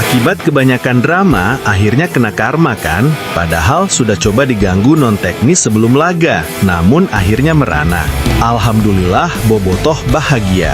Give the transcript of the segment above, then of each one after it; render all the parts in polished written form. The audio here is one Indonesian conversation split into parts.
Akibat kebanyakan drama, akhirnya kena karma kan? Padahal sudah coba diganggu non-teknis sebelum laga, namun akhirnya merana. Alhamdulillah, Bobotoh bahagia.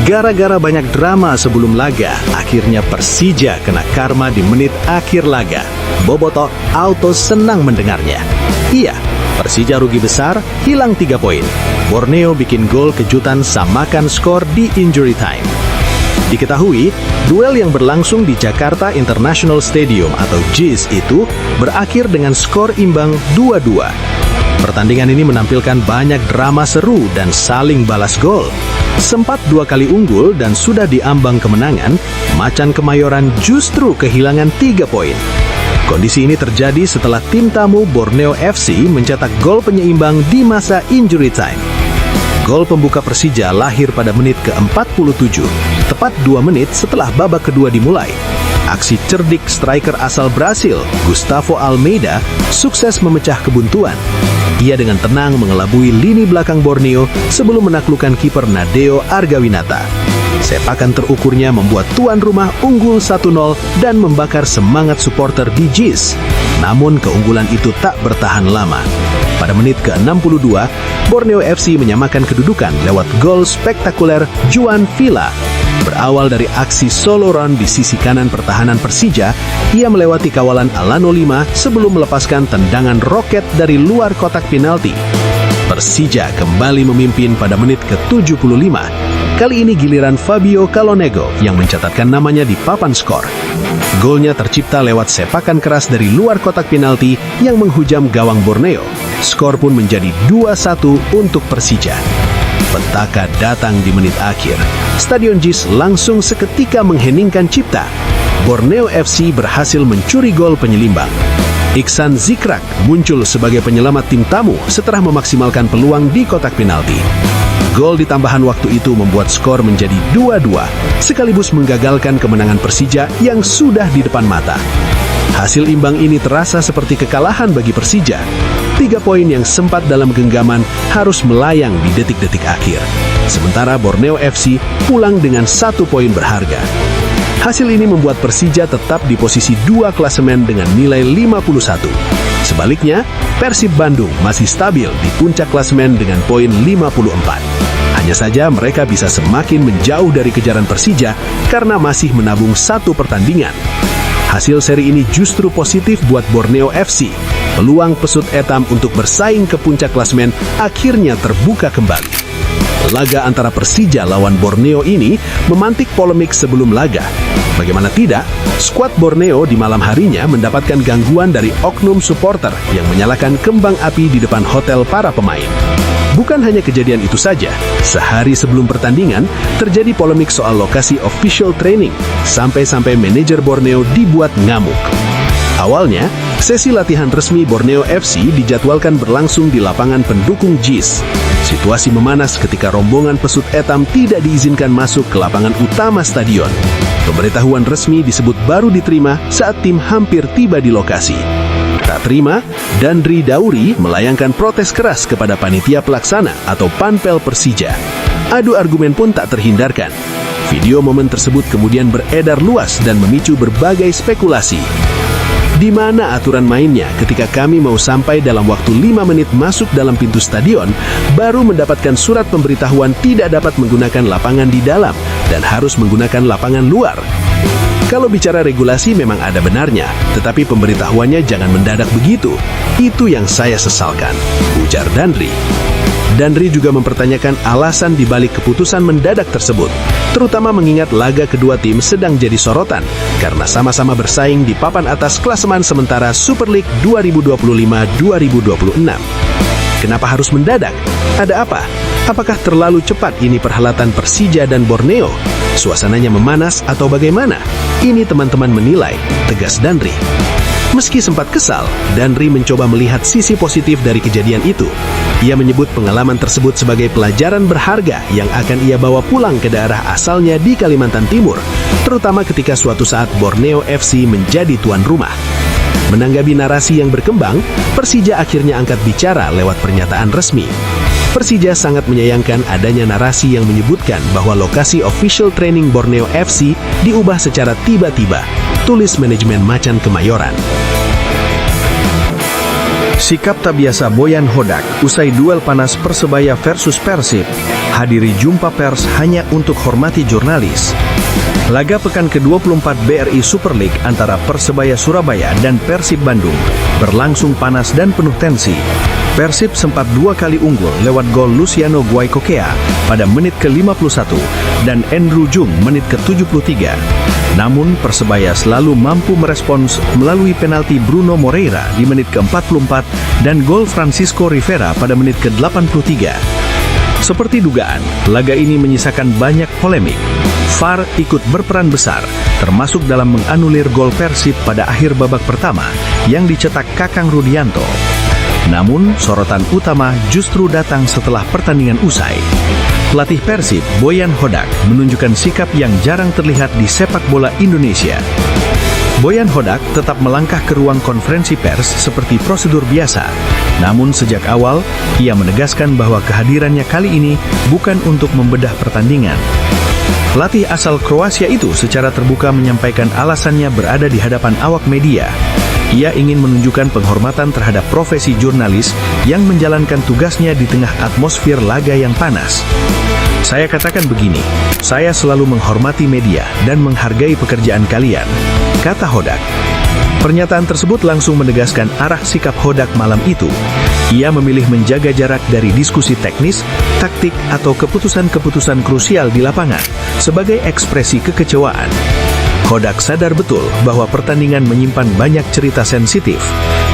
Gara-gara banyak drama sebelum laga, akhirnya Persija kena karma di menit akhir laga. Bobotoh auto senang mendengarnya. Iya, Persija rugi besar, hilang 3 poin. Borneo bikin gol kejutan samakan skor di injury time. Diketahui, duel yang berlangsung di Jakarta International Stadium atau JIS itu berakhir dengan skor imbang 2-2. Pertandingan ini menampilkan banyak drama seru dan saling balas gol. Sempat 2 kali unggul dan sudah diambang kemenangan, Macan Kemayoran justru kehilangan 3 poin. Kondisi ini terjadi setelah tim tamu Borneo FC mencetak gol penyeimbang di masa injury time. Gol pembuka Persija lahir pada menit ke-47, tepat 2 menit setelah babak kedua dimulai. Aksi cerdik striker asal Brasil, Gustavo Almeida, sukses memecah kebuntuan. Ia dengan tenang mengelabui lini belakang Borneo sebelum menaklukkan kiper Nadeo Argawinata. Sepakan terukurnya membuat tuan rumah unggul 1-0 dan membakar semangat supporter di JIS. Namun keunggulan itu tak bertahan lama. Pada menit ke-62, Borneo FC menyamakan kedudukan lewat gol spektakuler Juan Villa. Berawal dari aksi solo run di sisi kanan pertahanan Persija, ia melewati kawalan Alano Lima sebelum melepaskan tendangan roket dari luar kotak penalti. Persija kembali memimpin pada menit ke-75. Kali ini giliran Fabio Calonego yang mencatatkan namanya di papan skor. Golnya tercipta lewat sepakan keras dari luar kotak penalti yang menghujam gawang Borneo. Skor pun menjadi 2-1 untuk Persija. Petaka datang di menit akhir. Stadion JIS langsung seketika mengheningkan cipta. Borneo FC berhasil mencuri gol penyelimbang. Iksan Zikrak muncul sebagai penyelamat tim tamu setelah memaksimalkan peluang di kotak penalti. Gol di tambahan waktu itu membuat skor menjadi 2-2, sekaligus menggagalkan kemenangan Persija yang sudah di depan mata. Hasil imbang ini terasa seperti kekalahan bagi Persija. 3 poin yang sempat dalam genggaman harus melayang di detik-detik akhir. Sementara Borneo FC pulang dengan 1 poin berharga. Hasil ini membuat Persija tetap di posisi 2 klasemen dengan nilai 51. Sebaliknya, Persib Bandung masih stabil di puncak klasemen dengan poin 54. Hanya saja mereka bisa semakin menjauh dari kejaran Persija karena masih menabung 1 pertandingan. Hasil seri ini justru positif buat Borneo FC. Peluang pesut etam untuk bersaing ke puncak klasemen akhirnya terbuka kembali. Laga antara Persija lawan Borneo ini memantik polemik sebelum laga. Bagaimana tidak, skuad Borneo di malam harinya mendapatkan gangguan dari oknum supporter yang menyalakan kembang api di depan hotel para pemain. Bukan hanya kejadian itu saja, sehari sebelum pertandingan terjadi polemik soal lokasi official training, sampai-sampai manajer Borneo dibuat ngamuk. Awalnya, sesi latihan resmi Borneo FC dijadwalkan berlangsung di lapangan pendukung JIS. Situasi memanas ketika rombongan pesut etam tidak diizinkan masuk ke lapangan utama stadion. Pemberitahuan resmi disebut baru diterima saat tim hampir tiba di lokasi. Tak terima, Dandri Dauri melayangkan protes keras kepada panitia pelaksana atau Panpel Persija. Adu argumen pun tak terhindarkan. Video momen tersebut kemudian beredar luas dan memicu berbagai spekulasi. Di mana aturan mainnya ketika kami mau sampai dalam waktu 5 menit masuk dalam pintu stadion, baru mendapatkan surat pemberitahuan tidak dapat menggunakan lapangan di dalam dan harus menggunakan lapangan luar. Kalau bicara regulasi memang ada benarnya, tetapi pemberitahuannya jangan mendadak begitu. Itu yang saya sesalkan, ujar Dandri. Dandri juga mempertanyakan alasan dibalik keputusan mendadak tersebut, terutama mengingat laga kedua tim sedang jadi sorotan karena sama-sama bersaing di papan atas klasemen sementara Super League 2025-2026. Kenapa harus mendadak? Ada apa? Apakah terlalu cepat ini perhelatan Persija dan Borneo? Suasananya memanas atau bagaimana? Ini teman-teman menilai, tegas Dandri. Meski sempat kesal, Dandri mencoba melihat sisi positif dari kejadian itu. Ia menyebut pengalaman tersebut sebagai pelajaran berharga yang akan ia bawa pulang ke daerah asalnya di Kalimantan Timur, terutama ketika suatu saat Borneo FC menjadi tuan rumah. Menanggapi narasi yang berkembang, Persija akhirnya angkat bicara lewat pernyataan resmi. Persija sangat menyayangkan adanya narasi yang menyebutkan bahwa lokasi official training Borneo FC diubah secara tiba-tiba, tulis manajemen Macan Kemayoran. Sikap tak biasa Boyan Hodak usai duel panas Persebaya versus Persib. Hadiri jumpa pers hanya untuk hormati jurnalis. Laga pekan ke-24 BRI Super League antara Persebaya Surabaya dan Persib Bandung berlangsung panas dan penuh tensi. Persib sempat 2 kali unggul lewat gol Luciano Guaikokea pada menit ke-51 dan Andrew Jung menit ke-73. Namun Persebaya selalu mampu merespons melalui penalti Bruno Moreira di menit ke-44 dan gol Francisco Rivera pada menit ke-83. Seperti dugaan, laga ini menyisakan banyak polemik. VAR ikut berperan besar, termasuk dalam menganulir gol Persib pada akhir babak pertama yang dicetak Kakang Rudianto. Namun, sorotan utama justru datang setelah pertandingan usai. Pelatih Persib, Boyan Hodak, menunjukkan sikap yang jarang terlihat di sepak bola Indonesia. Boyan Hodak tetap melangkah ke ruang konferensi pers seperti prosedur biasa. Namun sejak awal, ia menegaskan bahwa kehadirannya kali ini bukan untuk membedah pertandingan. Pelatih asal Kroasia itu secara terbuka menyampaikan alasannya berada di hadapan awak media. Ia ingin menunjukkan penghormatan terhadap profesi jurnalis yang menjalankan tugasnya di tengah atmosfer laga yang panas. Saya katakan begini, saya selalu menghormati media dan menghargai pekerjaan kalian, kata Hodak. Pernyataan tersebut langsung menegaskan arah sikap Hodak malam itu. Ia memilih menjaga jarak dari diskusi teknis, taktik, atau keputusan-keputusan krusial di lapangan sebagai ekspresi kekecewaan. Hodak sadar betul bahwa pertandingan menyimpan banyak cerita sensitif.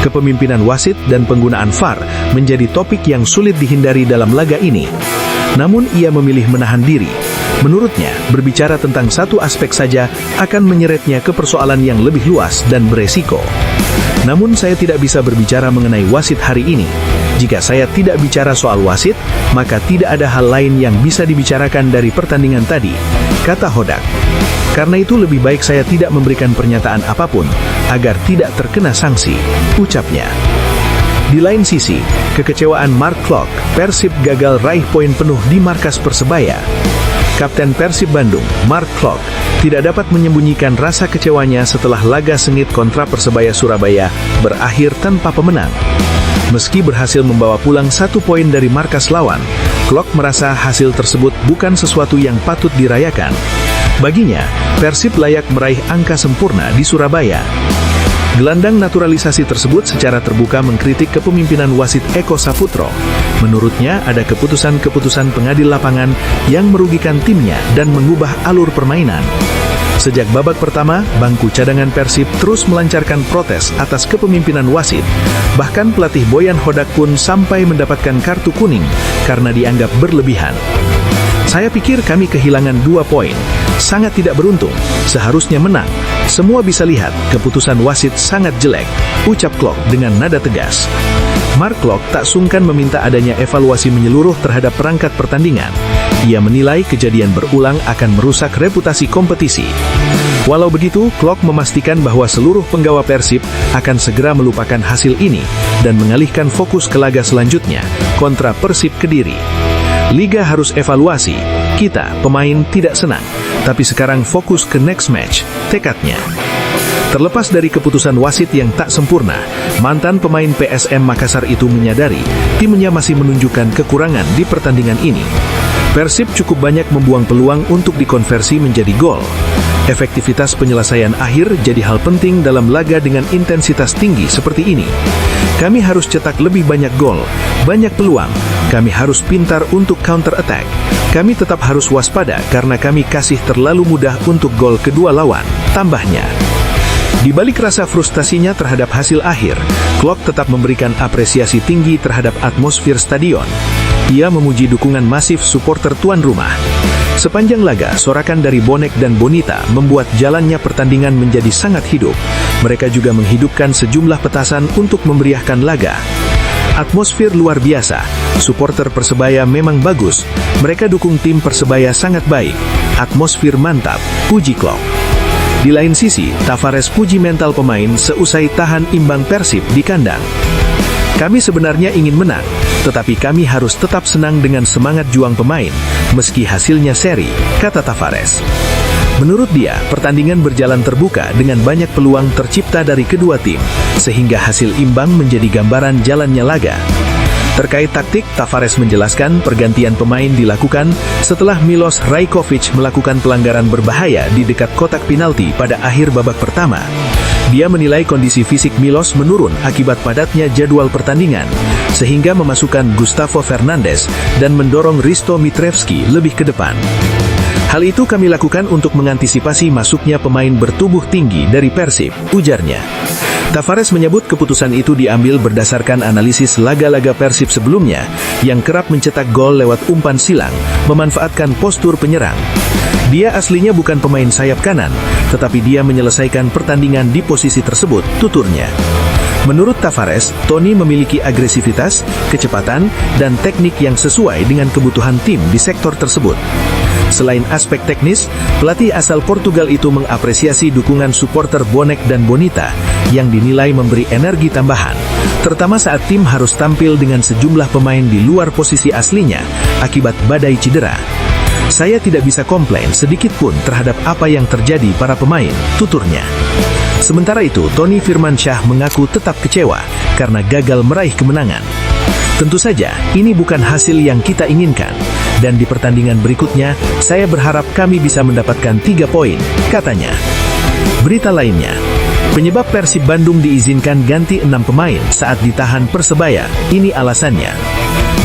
Kepemimpinan wasit dan penggunaan VAR menjadi topik yang sulit dihindari dalam laga ini. Namun ia memilih menahan diri. Menurutnya, berbicara tentang satu aspek saja akan menyeretnya ke persoalan yang lebih luas dan beresiko. Namun saya tidak bisa berbicara mengenai wasit hari ini. Jika saya tidak bicara soal wasit, maka tidak ada hal lain yang bisa dibicarakan dari pertandingan tadi, kata Hodak. Karena itu lebih baik saya tidak memberikan pernyataan apapun, agar tidak terkena sanksi, ucapnya. Di lain sisi, kekecewaan Mark Klok, Persib gagal raih poin penuh di markas Persebaya. Kapten Persib Bandung, Mark Klok, tidak dapat menyembunyikan rasa kecewanya setelah laga sengit kontra Persebaya Surabaya berakhir tanpa pemenang. Meski berhasil membawa pulang 1 poin dari markas lawan, Klok merasa hasil tersebut bukan sesuatu yang patut dirayakan. Baginya, Persib layak meraih angka sempurna di Surabaya. Gelandang naturalisasi tersebut secara terbuka mengkritik kepemimpinan wasit Eko Saputro. Menurutnya, ada keputusan-keputusan pengadil lapangan yang merugikan timnya dan mengubah alur permainan. Sejak babak pertama, bangku cadangan Persib terus melancarkan protes atas kepemimpinan wasit. Bahkan pelatih Boyan Hodak pun sampai mendapatkan kartu kuning karena dianggap berlebihan. Saya pikir kami kehilangan 2 poin. Sangat tidak beruntung, seharusnya menang. Semua bisa lihat, keputusan wasit sangat jelek, ucap Klok dengan nada tegas. Mark Klok tak sungkan meminta adanya evaluasi menyeluruh terhadap perangkat pertandingan. Ia menilai kejadian berulang akan merusak reputasi kompetisi. Walau begitu, Klok memastikan bahwa seluruh penggawa Persib akan segera melupakan hasil ini dan mengalihkan fokus ke laga selanjutnya, kontra Persib Kediri. Liga harus evaluasi, kita, pemain, tidak senang, tapi sekarang fokus ke next match, tekadnya. Terlepas dari keputusan wasit yang tak sempurna, mantan pemain PSM Makassar itu menyadari timnya masih menunjukkan kekurangan di pertandingan ini. Persib cukup banyak membuang peluang untuk dikonversi menjadi gol. Efektivitas penyelesaian akhir jadi hal penting dalam laga dengan intensitas tinggi seperti ini. Kami harus cetak lebih banyak gol, banyak peluang. Kami harus pintar untuk counter attack. Kami tetap harus waspada karena kami kasih terlalu mudah untuk gol kedua lawan, tambahnya. Di balik rasa frustasinya terhadap hasil akhir, Klok tetap memberikan apresiasi tinggi terhadap atmosfer stadion. Ia memuji dukungan masif supporter tuan rumah. Sepanjang laga, sorakan dari bonek dan bonita membuat jalannya pertandingan menjadi sangat hidup. Mereka juga menghidupkan sejumlah petasan untuk memeriahkan laga. Atmosfer luar biasa. Supporter Persebaya memang bagus. Mereka dukung tim Persebaya sangat baik. Atmosfer mantap, puji Klok. Di lain sisi, Tavares puji mental pemain seusai tahan imbang Persib di kandang. Kami sebenarnya ingin menang, Tetapi kami harus tetap senang dengan semangat juang pemain, meski hasilnya seri, kata Tavares. Menurut dia, pertandingan berjalan terbuka dengan banyak peluang tercipta dari kedua tim, sehingga hasil imbang menjadi gambaran jalannya laga. Terkait taktik, Tavares menjelaskan pergantian pemain dilakukan setelah Milos Rajkovic melakukan pelanggaran berbahaya di dekat kotak penalti pada akhir babak pertama. Dia menilai kondisi fisik Milos menurun akibat padatnya jadwal pertandingan, sehingga memasukkan Gustavo Fernandes dan mendorong Risto Mitrevski lebih ke depan. Hal itu kami lakukan untuk mengantisipasi masuknya pemain bertubuh tinggi dari Persib, ujarnya. Tavares menyebut keputusan itu diambil berdasarkan analisis laga-laga Persib sebelumnya, yang kerap mencetak gol lewat umpan silang, memanfaatkan postur penyerang. Dia aslinya bukan pemain sayap kanan, tetapi dia menyelesaikan pertandingan di posisi tersebut, tuturnya. Menurut Tavares, Toni memiliki agresivitas, kecepatan, dan teknik yang sesuai dengan kebutuhan tim di sektor tersebut. Selain aspek teknis, pelatih asal Portugal itu mengapresiasi dukungan supporter Bonek dan Bonita yang dinilai memberi energi tambahan, terutama saat tim harus tampil dengan sejumlah pemain di luar posisi aslinya akibat badai cedera. Saya tidak bisa komplain sedikit pun terhadap apa yang terjadi para pemain, tuturnya. Sementara itu, Toni Firmansyah mengaku tetap kecewa karena gagal meraih kemenangan. Tentu saja, ini bukan hasil yang kita inginkan, dan di pertandingan berikutnya, saya berharap kami bisa mendapatkan 3 poin, katanya. Berita lainnya, penyebab Persib Bandung diizinkan ganti 6 pemain saat ditahan Persebaya, ini alasannya.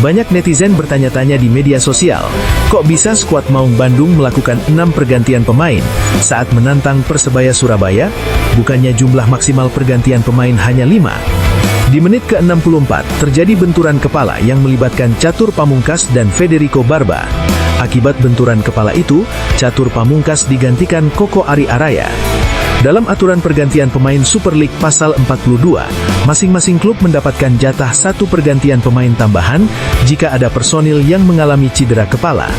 Banyak netizen bertanya-tanya di media sosial, kok bisa skuad Maung Bandung melakukan 6 pergantian pemain saat menantang Persebaya Surabaya? Bukannya jumlah maksimal pergantian pemain hanya 5? Di menit ke-64, terjadi benturan kepala yang melibatkan Catur Pamungkas dan Federico Barba. Akibat benturan kepala itu, Catur Pamungkas digantikan Koko Ari Araya. Dalam aturan pergantian pemain Super League Pasal 42, masing-masing klub mendapatkan jatah 1 pergantian pemain tambahan jika ada personil yang mengalami cedera kepala.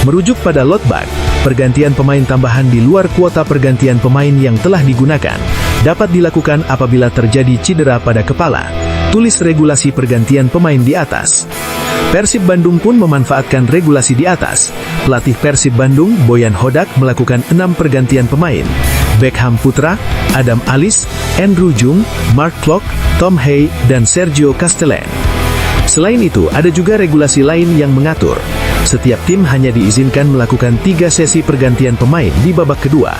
Merujuk pada Lotbag, pergantian pemain tambahan di luar kuota pergantian pemain yang telah digunakan dapat dilakukan apabila terjadi cedera pada kepala. Tulis regulasi pergantian pemain di atas. Persib Bandung pun memanfaatkan regulasi di atas. Pelatih Persib Bandung, Boyan Hodak, melakukan 6 pergantian pemain. Beckham Putra, Adam Alis, Andrew Jung, Mark Klok, Tom Hay, dan Sergio Castellan. Selain itu, ada juga regulasi lain yang mengatur setiap tim hanya diizinkan melakukan 3 sesi pergantian pemain di babak kedua.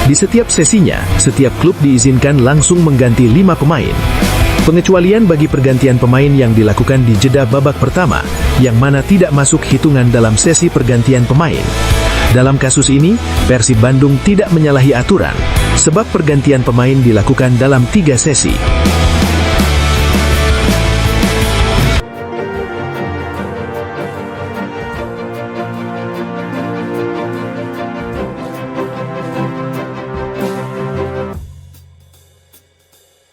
Di setiap sesinya, setiap klub diizinkan langsung mengganti 5 pemain. Pengecualian bagi pergantian pemain yang dilakukan di jeda babak pertama, yang mana tidak masuk hitungan dalam sesi pergantian pemain. Dalam kasus ini, Persib Bandung tidak menyalahi aturan, sebab pergantian pemain dilakukan dalam 3 sesi.